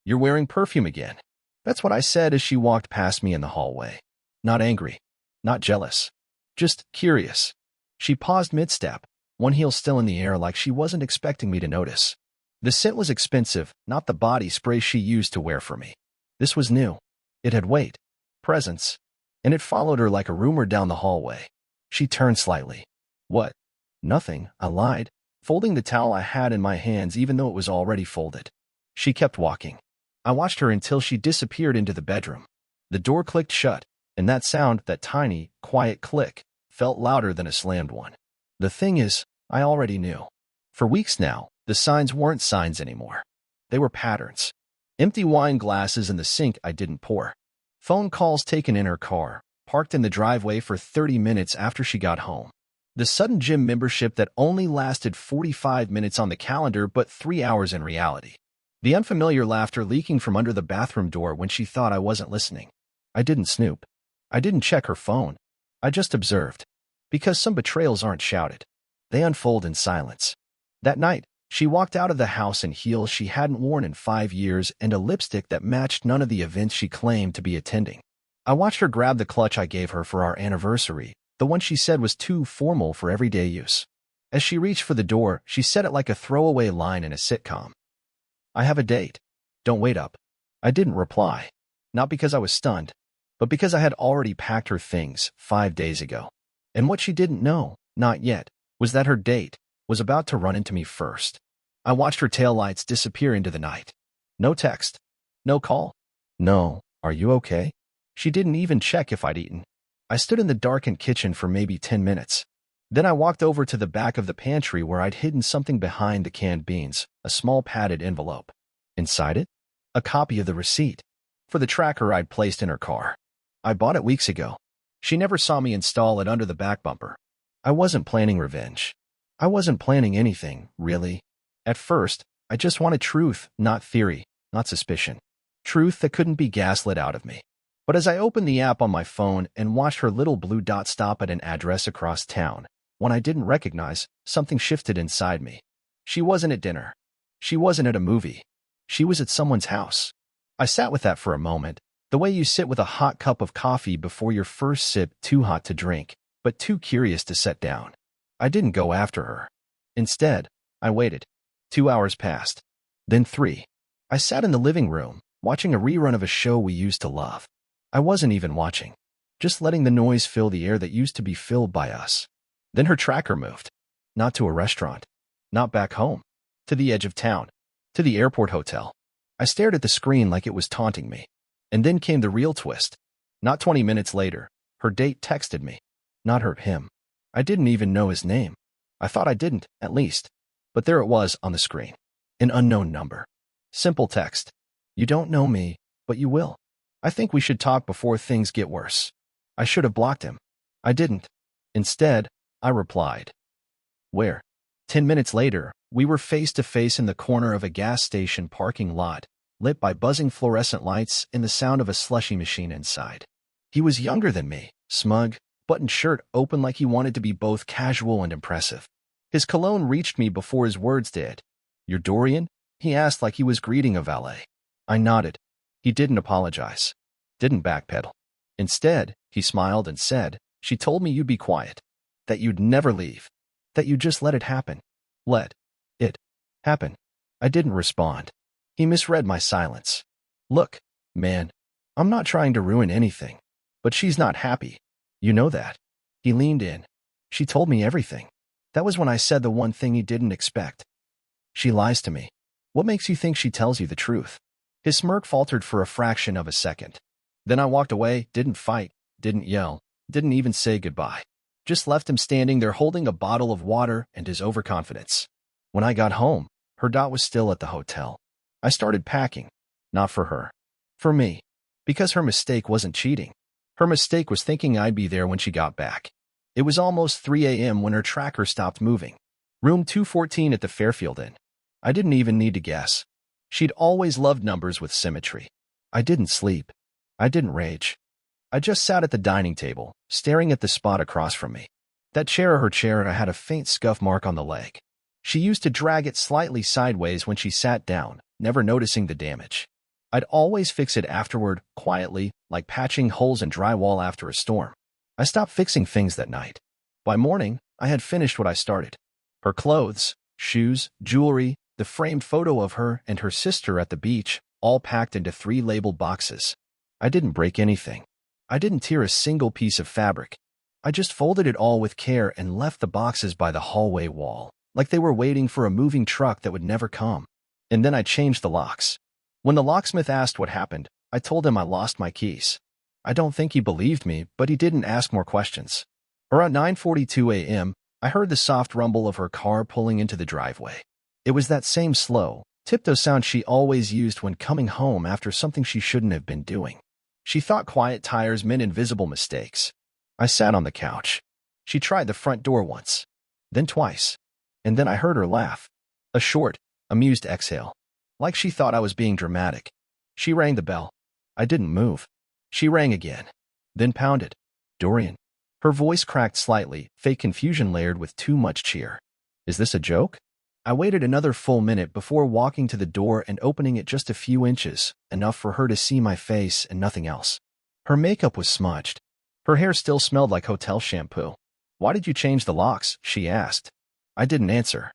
You're wearing perfume again." That's what I said as she walked past me in the hallway. Not angry, not jealous, just curious. She paused mid-step, one heel still in the air like she wasn't expecting me to notice. The scent was expensive, not the body spray she used to wear for me. This was new. It had weight, presence, and it followed her like a rumor down the hallway. She turned slightly. "What?" "Nothing," I lied, folding the towel I had in my hands even though it was already folded. She kept walking. I watched her until she disappeared into the bedroom. The door clicked shut, and that sound, that tiny, quiet click, felt louder than a slammed one. The thing is, I already knew. For weeks now, the signs weren't signs anymore. They were patterns. Empty wine glasses in the sink I didn't pour. Phone calls taken in her car, parked in the driveway for 30 minutes after she got home. The sudden gym membership that only lasted 45 minutes on the calendar but 3 hours in reality. The unfamiliar laughter leaking from under the bathroom door when she thought I wasn't listening. I didn't snoop. I didn't check her phone. I just observed. Because some betrayals aren't shouted. They unfold in silence. That night, she walked out of the house in heels she hadn't worn in 5 years and a lipstick that matched none of the events she claimed to be attending. I watched her grab the clutch I gave her for our anniversary, the one she said was too formal for everyday use. As she reached for the door, she said it like a throwaway line in a sitcom. "I have a date. Don't wait up." I didn't reply. Not because I was stunned, but because I had already packed her things 5 days ago. And what she didn't know, not yet, was that her date was about to run into me first. I watched her taillights disappear into the night. No text. No call. No, "Are you okay?" She didn't even check if I'd eaten. I stood in the darkened kitchen for maybe 10 minutes. Then I walked over to the back of the pantry where I'd hidden something behind the canned beans, a small padded envelope. Inside it, a copy of the receipt for the tracker I'd placed in her car. I bought it weeks ago. She never saw me install it under the back bumper. I wasn't planning revenge. I wasn't planning anything, really. At first, I just wanted truth, not theory, not suspicion. Truth that couldn't be gaslit out of me. But as I opened the app on my phone and watched her little blue dot stop at an address across town, one I didn't recognize, something shifted inside me. She wasn't at dinner. She wasn't at a movie. She was at someone's house. I sat with that for a moment, the way you sit with a hot cup of coffee before your first sip, too hot to drink, but too curious to set down. I didn't go after her. Instead, I waited. 2 hours passed. Then 3. I sat in the living room, watching a rerun of a show we used to love. I wasn't even watching, just letting the noise fill the air that used to be filled by us. Then her tracker moved. Not to a restaurant. Not back home. To the edge of town. To the airport hotel. I stared at the screen like it was taunting me. And then came the real twist. Not 20 minutes later, her date texted me. Not him. I didn't even know his name. I thought I didn't, at least. But there it was on the screen. An unknown number. Simple text. "You don't know me, but you will. I think we should talk before things get worse." I should have blocked him. I didn't. Instead, I replied. "Where?" 10 minutes later, we were face to face in the corner of a gas station parking lot, lit by buzzing fluorescent lights and the sound of a slushy machine inside. He was younger than me, smug, buttoned shirt open like he wanted to be both casual and impressive. His cologne reached me before his words did. "You're Dorian?" he asked like he was greeting a valet. I nodded. He didn't apologize. Didn't backpedal. Instead, he smiled and said, "She told me you'd be quiet. That you'd never leave. That you'd just let it happen. Let it happen." I didn't respond. He misread my silence. "Look, man, I'm not trying to ruin anything. But she's not happy. You know that." He leaned in. "She told me everything." That was when I said the one thing he didn't expect. "She lies to me." "What makes you think she tells you the truth?" His smirk faltered for a fraction of a second. Then I walked away, didn't fight, didn't yell, didn't even say goodbye. Just left him standing there holding a bottle of water and his overconfidence. When I got home, her dot was still at the hotel. I started packing. Not for her. For me. Because her mistake wasn't cheating. Her mistake was thinking I'd be there when she got back. It was almost 3 a.m. when her tracker stopped moving. Room 214 at the Fairfield Inn. I didn't even need to guess. She'd always loved numbers with symmetry. I didn't sleep. I didn't rage. I just sat at the dining table, staring at the spot across from me. That chair, her chair, had a faint scuff mark on the leg. She used to drag it slightly sideways when she sat down, never noticing the damage. I'd always fix it afterward, quietly, like patching holes in drywall after a storm. I stopped fixing things that night. By morning, I had finished what I started. Her clothes, shoes, jewelry, the framed photo of her and her sister at the beach, all packed into 3 labeled boxes. I didn't break anything. I didn't tear a single piece of fabric. I just folded it all with care and left the boxes by the hallway wall, like they were waiting for a moving truck that would never come. And then I changed the locks. When the locksmith asked what happened, I told him I lost my keys. I don't think he believed me, but he didn't ask more questions. Around 9:42 a.m., I heard the soft rumble of her car pulling into the driveway. It was that same slow, tiptoe sound she always used when coming home after something she shouldn't have been doing. She thought quiet tires meant invisible mistakes. I sat on the couch. She tried the front door once, then twice, and then I heard her laugh. A short, amused exhale, like she thought I was being dramatic. She rang the bell. I didn't move. She rang again, then pounded. Dorian. Her voice cracked slightly, fake confusion layered with too much cheer. Is this a joke? I waited another full minute before walking to the door and opening it just a few inches, enough for her to see my face and nothing else. Her makeup was smudged. Her hair still smelled like hotel shampoo. Why did you change the locks? She asked. I didn't answer.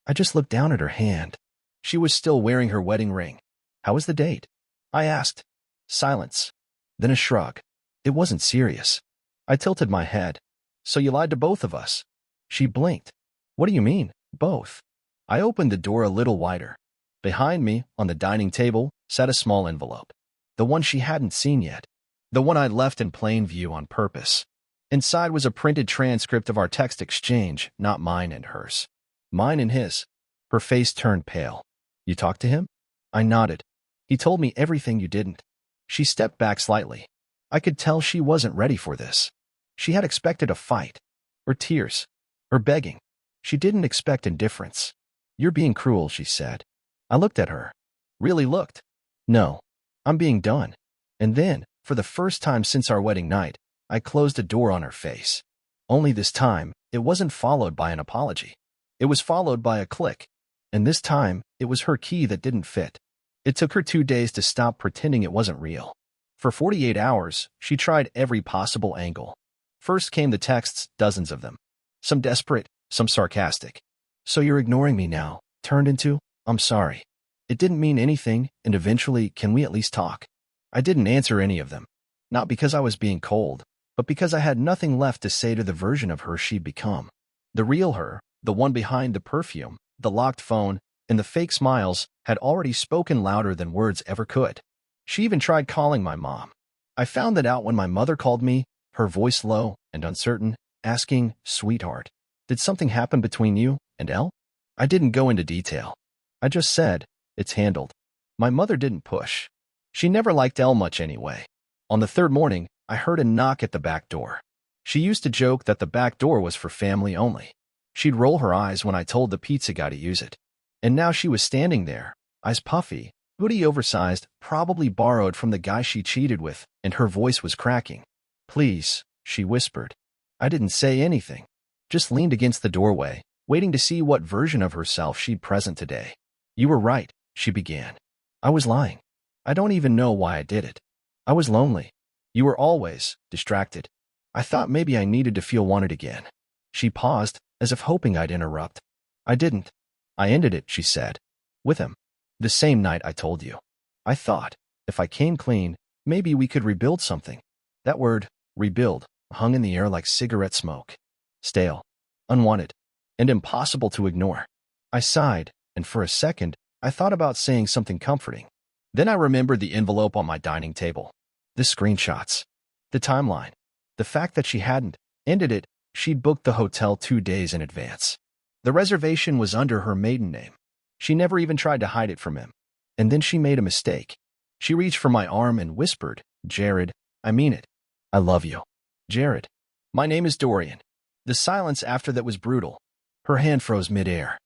I just looked down at her hand. She was still wearing her wedding ring. How was the date? I asked. Silence. Then a shrug. It wasn't serious. I tilted my head. So you lied to both of us? She blinked. What do you mean, both? I opened the door a little wider. Behind me, on the dining table, sat a small envelope. The one she hadn't seen yet. The one I'd left in plain view on purpose. Inside was a printed transcript of our text exchange, not mine and hers. Mine and his. Her face turned pale. You talked to him? I nodded. He told me everything you didn't. She stepped back slightly. I could tell she wasn't ready for this. She had expected a fight, or tears, or begging. She didn't expect indifference. You're being cruel, she said. I looked at her. Really looked. No, I'm being done. And then, for the first time since our wedding night, I closed a door on her face. Only this time, it wasn't followed by an apology. It was followed by a click. And this time, it was her key that didn't fit. It took her 2 days to stop pretending it wasn't real. For 48 hours, she tried every possible angle. First came the texts, dozens of them. Some desperate, some sarcastic. So you're ignoring me now, turned into, I'm sorry. It didn't mean anything, and eventually, can we at least talk? I didn't answer any of them. Not because I was being cold, but because I had nothing left to say to the version of her she'd become. The real her, the one behind the perfume, the locked phone, and the fake smiles, had already spoken louder than words ever could. She even tried calling my mom. I found that out when my mother called me, her voice low and uncertain, asking, Sweetheart, did something happen between you and Elle? I didn't go into detail. I just said, it's handled. My mother didn't push. She never liked Elle much anyway. On the third morning, I heard a knock at the back door. She used to joke that the back door was for family only. She'd roll her eyes when I told the pizza guy to use it. And now she was standing there, eyes puffy, hoodie oversized, probably borrowed from the guy she cheated with, and her voice was cracking. Please, she whispered. I didn't say anything. Just leaned against the doorway, waiting to see what version of herself she'd present today. You were right, she began. I was lying. I don't even know why I did it. I was lonely. You were always distracted. I thought maybe I needed to feel wanted again. She paused, as if hoping I'd interrupt. I didn't. I ended it, she said. With him. The same night I told you. I thought, if I came clean, maybe we could rebuild something. That word, rebuild, hung in the air like cigarette smoke. Stale, unwanted, and impossible to ignore. I sighed, and for a second, I thought about saying something comforting. Then I remembered the envelope on my dining table. The screenshots. The timeline. The fact that she hadn't ended it. She'd booked the hotel 2 days in advance. The reservation was under her maiden name. She never even tried to hide it from him. And then she made a mistake. She reached for my arm and whispered, Jared, I mean it. I love you. Jared. My name is Dorian. The silence after that was brutal. Her hand froze midair.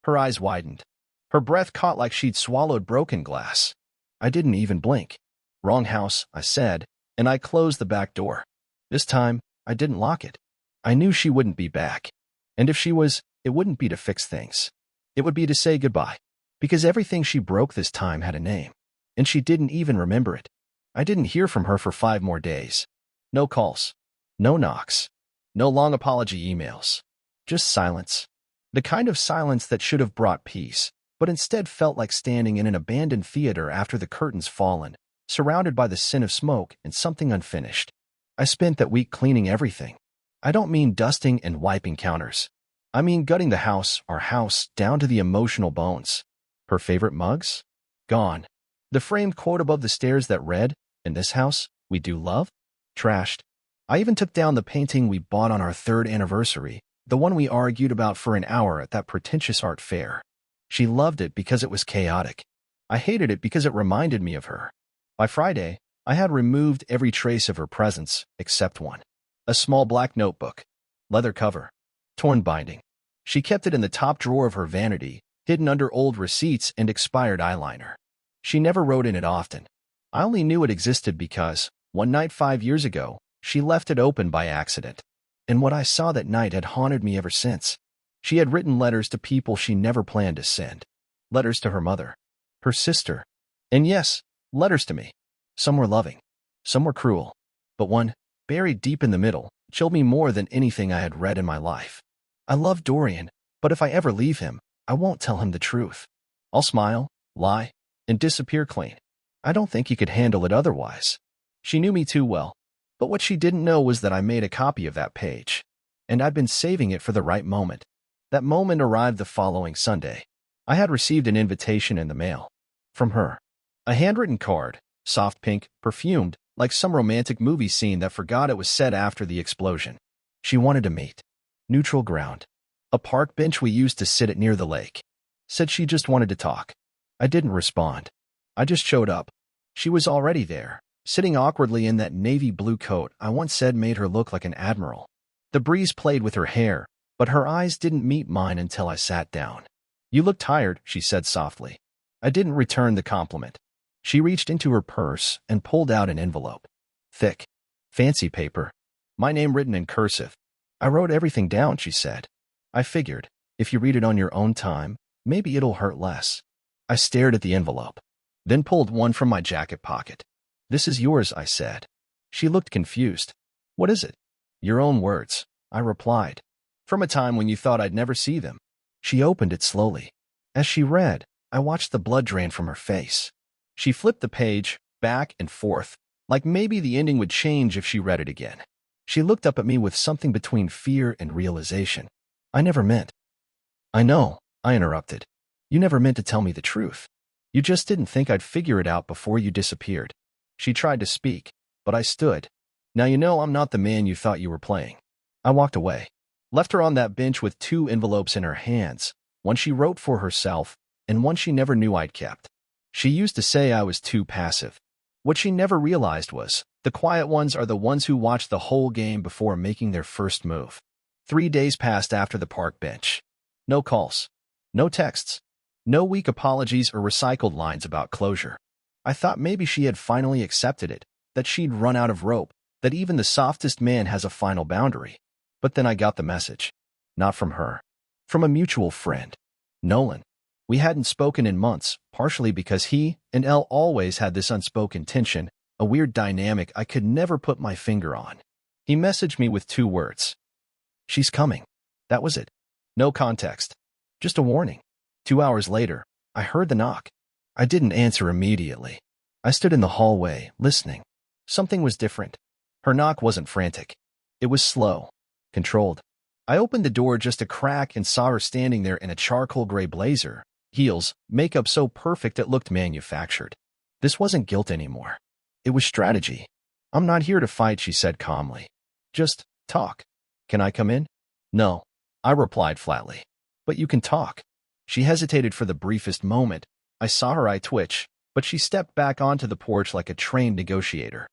Her eyes widened. Her breath caught like she'd swallowed broken glass. I didn't even blink. Wrong house, I said, and I closed the back door. This time, I didn't lock it. I knew she wouldn't be back. And if she was, it wouldn't be to fix things. It would be to say goodbye. Because everything she broke this time had a name. and she didn't even remember it. I didn't hear from her for 5 more days. No calls. No knocks. No long apology emails. Just silence. The kind of silence that should have brought peace, but instead felt like standing in an abandoned theater after the curtains fallen, surrounded by the scent of smoke and something unfinished. I spent that week cleaning everything. I don't mean dusting and wiping counters. I mean gutting the house, our house, down to the emotional bones. Her favorite mugs? Gone. The framed quote above the stairs that read, "In this house, we do love?" Trashed. I even took down the painting we bought on our 3rd anniversary, the one we argued about for an hour at that pretentious art fair. She loved it because it was chaotic. I hated it because it reminded me of her. By Friday, I had removed every trace of her presence, except one. A small black notebook. Leather cover. Torn binding. She kept it in the top drawer of her vanity, hidden under old receipts and expired eyeliner. She never wrote in it often. I only knew it existed because, one night 5 years ago, she left it open by accident. And what I saw that night had haunted me ever since. She had written letters to people she never planned to send. Letters to her mother. Her sister. And yes, letters to me. Some were loving. Some were cruel. But one, buried deep in the middle, chilled me more than anything I had read in my life. I love Dorian, but if I ever leave him, I won't tell him the truth. I'll smile, lie, and disappear clean. I don't think he could handle it otherwise. She knew me too well. But what she didn't know was that I made a copy of that page. And I'd been saving it for the right moment. That moment arrived the following Sunday. I had received an invitation in the mail. From her. A handwritten card, soft pink, perfumed, like some romantic movie scene that forgot it was set after the explosion. She wanted to meet. Neutral ground. A park bench we used to sit at near the lake. Said she just wanted to talk. I didn't respond. I just showed up. She was already there, sitting awkwardly in that navy blue coat I once said made her look like an admiral. The breeze played with her hair, but her eyes didn't meet mine until I sat down. "You look tired," she said softly. I didn't return the compliment. She reached into her purse and pulled out an envelope. Thick. Fancy paper. My name written in cursive. "I wrote everything down," she said. "I figured, if you read it on your own time, maybe it'll hurt less." I stared at the envelope, then pulled one from my jacket pocket. "This is yours," I said. She looked confused. "What is it?" "Your own words," I replied. "From a time when you thought I'd never see them." She opened it slowly. As she read, I watched the blood drain from her face. She flipped the page, back and forth, like maybe the ending would change if she read it again. She looked up at me with something between fear and realization. "I never meant." "I know," I interrupted. "You never meant to tell me the truth. You just didn't think I'd figure it out before you disappeared." She tried to speak, but I stood. "Now you know I'm not the man you thought you were playing." I walked away. Left her on that bench with 2 envelopes in her hands, one she wrote for herself, and one she never knew I'd kept. She used to say I was too passive. What she never realized was, the quiet ones are the ones who watch the whole game before making their first move. 3 days passed after the park bench. No calls. No texts. No weak apologies or recycled lines about closure. I thought maybe she had finally accepted it, that she'd run out of rope, that even the softest man has a final boundary. But then I got the message. Not from her. From a mutual friend. Nolan. We hadn't spoken in months, partially because he and Elle always had this unspoken tension, a weird dynamic I could never put my finger on. He messaged me with 2 words. "She's coming." That was it. No context. Just a warning. 2 hours later, I heard the knock. I didn't answer immediately. I stood in the hallway, listening. Something was different. Her knock wasn't frantic. It was slow. Controlled. I opened the door just a crack and saw her standing there in a charcoal gray blazer, heels, makeup so perfect it looked manufactured. This wasn't guilt anymore. It was strategy. "I'm not here to fight," she said calmly. "Just talk." "Can I come in?" "No," I replied flatly. "But you can talk." She hesitated for the briefest moment. I saw her eye twitch, but she stepped back onto the porch like a trained negotiator.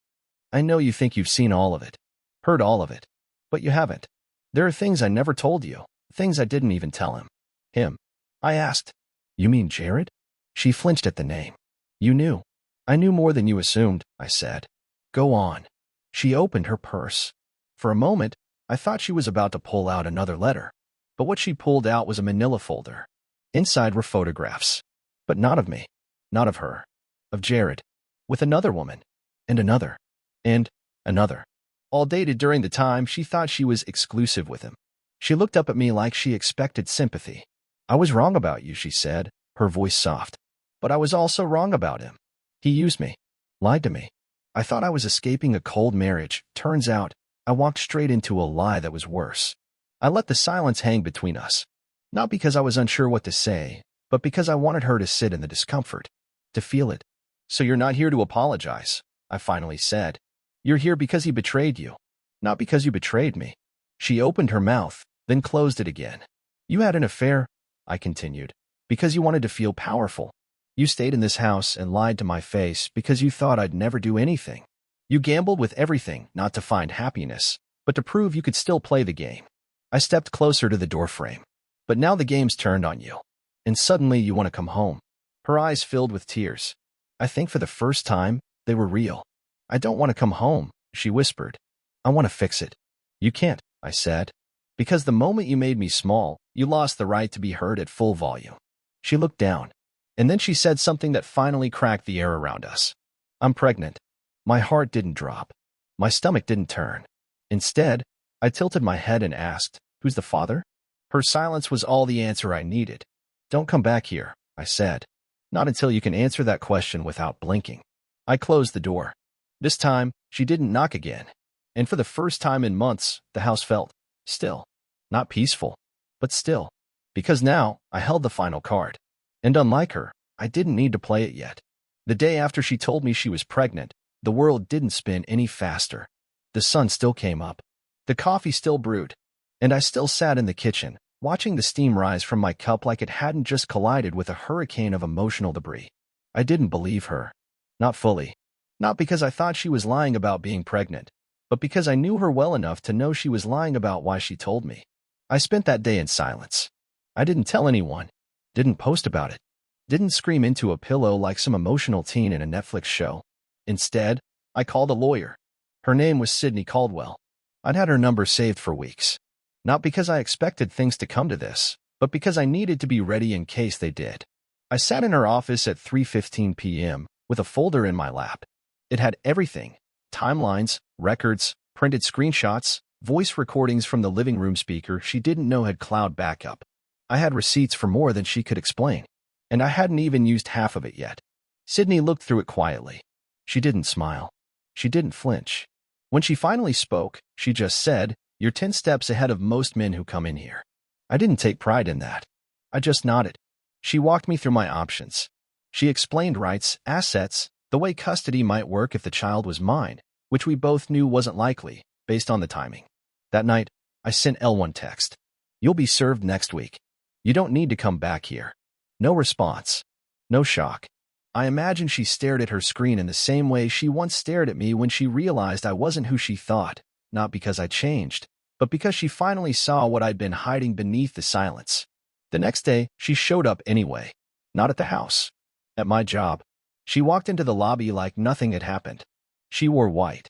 "I know you think you've seen all of it, heard all of it, but you haven't. There are things I never told you, things I didn't even tell him." "Him?" I asked. "You mean Jared?" She flinched at the name. "You knew." "I knew more than you assumed," I said. "Go on." She opened her purse. For a moment, I thought she was about to pull out another letter. But what she pulled out was a manila folder. Inside were photographs. But not of me. Not of her. of Jared, with another woman, and another, and another, all dated during the time she thought she was exclusive with him. She looked up at me like she expected sympathy. I was wrong about you, she said, her voice soft. But I was also wrong about him. He used me, lied to me. I thought I was escaping a cold marriage. Turns out, I walked straight into a lie that was worse. I let the silence hang between us. Not because I was unsure what to say, but because I wanted her to sit in the discomfort, to feel it. So you're not here to apologize, I finally said. You're here because he betrayed you, not because you betrayed me. She opened her mouth, then closed it again. You had an affair, I continued, because you wanted to feel powerful. You stayed in this house and lied to my face because you thought I'd never do anything. You gambled with everything not to find happiness, but to prove you could still play the game. I stepped closer to the doorframe. But now the game's turned on you, and suddenly you want to come home. Her eyes filled with tears. I think for the first time, they were real. I don't want to come home, she whispered. I want to fix it. You can't, I said. Because the moment you made me small, you lost the right to be heard at full volume. She looked down, and then she said something that finally cracked the air around us. I'm pregnant. My heart didn't drop. My stomach didn't turn. Instead, I tilted my head and asked, who's the father? Her silence was all the answer I needed. Don't come back here, I said. Not until you can answer that question without blinking. I closed the door. This time, she didn't knock again. And for the first time in months, the house felt still. Not peaceful, but still. Because now, I held the final card. And unlike her, I didn't need to play it yet. The day after she told me she was pregnant, the world didn't spin any faster. The sun still came up. The coffee still brewed. And I still sat in the kitchen, watching the steam rise from my cup like it hadn't just collided with a hurricane of emotional debris. I didn't believe her. Not fully. Not because I thought she was lying about being pregnant, but because I knew her well enough to know she was lying about why she told me. I spent that day in silence. I didn't tell anyone. Didn't post about it. Didn't scream into a pillow like some emotional teen in a Netflix show. Instead, I called a lawyer. Her name was Sydney Caldwell. I'd had her number saved for weeks. Not because I expected things to come to this, but because I needed to be ready in case they did. I sat in her office at 3:15 p.m. with a folder in my lap. It had everything: timelines, records, printed screenshots, voice recordings from the living room speaker she didn't know had cloud backup. I had receipts for more than she could explain, and I hadn't even used half of it yet. Sydney looked through it quietly. She didn't smile. She didn't flinch. When she finally spoke, she just said, "You're 10 steps ahead of most men who come in here." I didn't take pride in that. I just nodded. She walked me through my options. She explained rights, assets, the way custody might work if the child was mine, which we both knew wasn't likely, based on the timing. That night, I sent L1 text. You'll be served next week. You don't need to come back here. No response. No shock. I imagine she stared at her screen in the same way she once stared at me when she realized I wasn't who she thought, not because I changed, but because she finally saw what I'd been hiding beneath the silence. The next day, she showed up anyway. Not at the house. At my job. She walked into the lobby like nothing had happened. She wore white.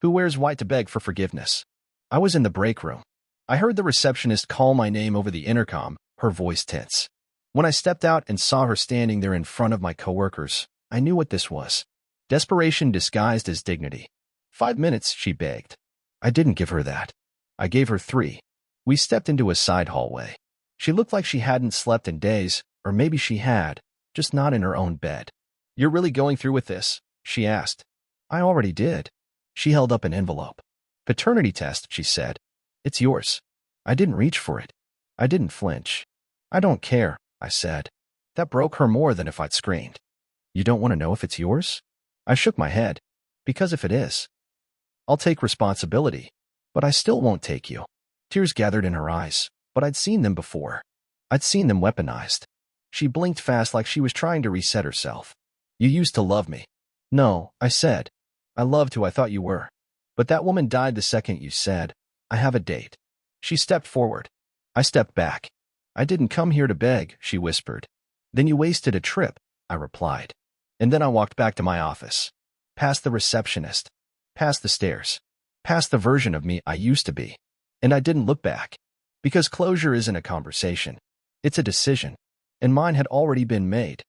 Who wears white to beg for forgiveness? I was in the break room. I heard the receptionist call my name over the intercom, her voice tense. When I stepped out and saw her standing there in front of my coworkers, I knew what this was. Desperation disguised as dignity. 5 minutes, she begged. I didn't give her that. I gave her 3. We stepped into a side hallway. She looked like she hadn't slept in days, or maybe she had, just not in her own bed. You're really going through with this? She asked. I already did. She held up an envelope. Paternity test, she said. It's yours. I didn't reach for it. I didn't flinch. I don't care, I said. That broke her more than if I'd screamed. You don't want to know if it's yours? I shook my head. Because if it is, I'll take responsibility, but I still won't take you. Tears gathered in her eyes, but I'd seen them before. I'd seen them weaponized. She blinked fast like she was trying to reset herself. You used to love me. No, I said. I loved who I thought you were. But that woman died the second you said, I have a date. She stepped forward. I stepped back. I didn't come here to beg, she whispered. Then you wasted a trip, I replied. And then I walked back to my office. Past the receptionist. Past the stairs. Past the version of me I used to be. And I didn't look back. Because closure isn't a conversation. It's a decision. And mine had already been made.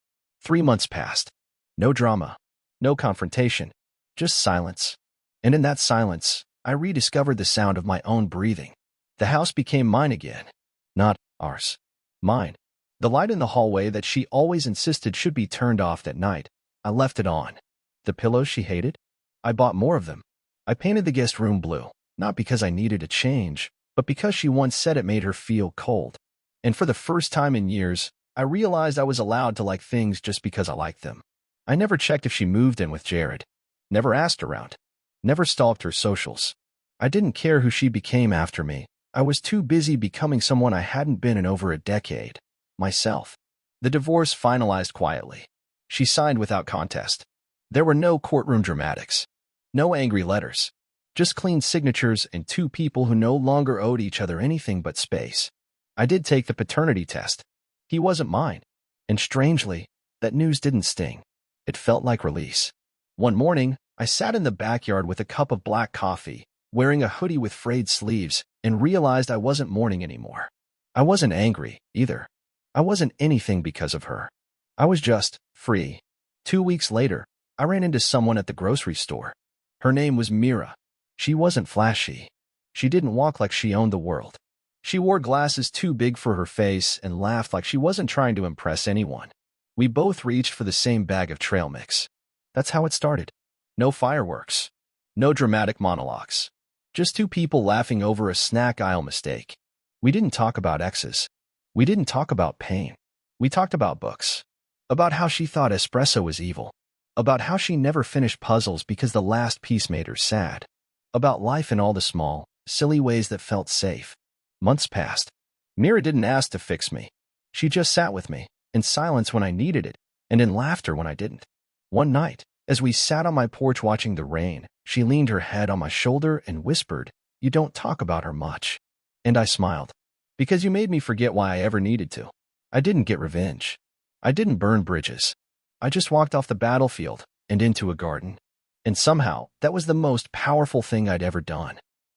3 months passed. No drama. No confrontation. Just silence. And in that silence, I rediscovered the sound of my own breathing. The house became mine again. Not ours. Mine. The light in the hallway that she always insisted should be turned off at night, I left it on. The pillows she hated? I bought more of them. I painted the guest room blue, not because I needed a change, but because she once said it made her feel cold. And for the first time in years, I realized I was allowed to like things just because I liked them. I never checked if she moved in with Jared. Never asked around. Never stalked her socials. I didn't care who she became after me. I was too busy becoming someone I hadn't been in over a decade. Myself. The divorce finalized quietly. She signed without contest. There were no courtroom dramatics. No angry letters. Just clean signatures and two people who no longer owed each other anything but space. I did take the paternity test. He wasn't mine. And strangely, that news didn't sting. It felt like release. One morning, I sat in the backyard with a cup of black coffee, wearing a hoodie with frayed sleeves, and realized I wasn't mourning anymore. I wasn't angry, either. I wasn't anything because of her. I was just free. 2 weeks later, I ran into someone at the grocery store. Her name was Mira. She wasn't flashy. She didn't walk like she owned the world. She wore glasses too big for her face and laughed like she wasn't trying to impress anyone. We both reached for the same bag of trail mix. That's how it started. No fireworks. No dramatic monologues. Just two people laughing over a snack aisle mistake. We didn't talk about exes. We didn't talk about pain. We talked about books. About how she thought espresso was evil. About how she never finished puzzles because the last piece made her sad. About life in all the small, silly ways that felt safe. Months passed. Mira didn't ask to fix me. She just sat with me, in silence when I needed it, and in laughter when I didn't. One night, as we sat on my porch watching the rain, she leaned her head on my shoulder and whispered, "You don't talk about her much." And I smiled. Because you made me forget why I ever needed to. I didn't get revenge. I didn't burn bridges. I just walked off the battlefield and into a garden. And somehow, that was the most powerful thing I'd ever done.